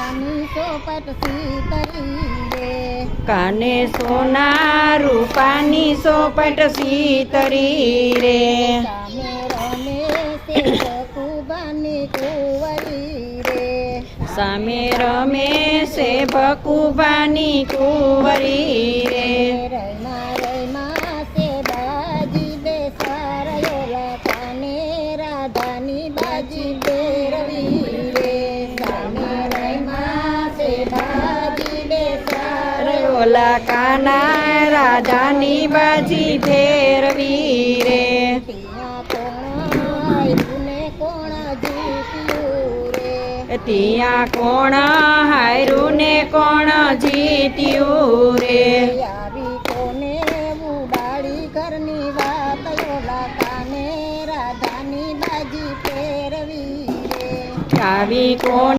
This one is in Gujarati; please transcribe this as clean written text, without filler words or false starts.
રૂપાની ચોપટ સીતરી રે કાને સોના રૂપાની સોપટ સીતરી રે સામે રમે છે ભકુબાની કુંવરી રે સામે રમે છે ભકુબાની કુંવરી રે રૈમા રૈમા છે બાજી બેસારયોલા કાને રાધાની બાજી બેરવી રે સામે રૈમા છે બાજી બેસારયો ઓલા કાના રાધાની બાજી ફેરવી રે ત્યાં કોણ હાર્યું ને કોણ જીત્યું રે ત્યાં કોણ હાર્યું ને કોણ જીત્યું રે આવી કોને ઉડાડી ઘરની વાત ઓલા કાને રાધાની બાજી ફેરવી રે આવી કોણ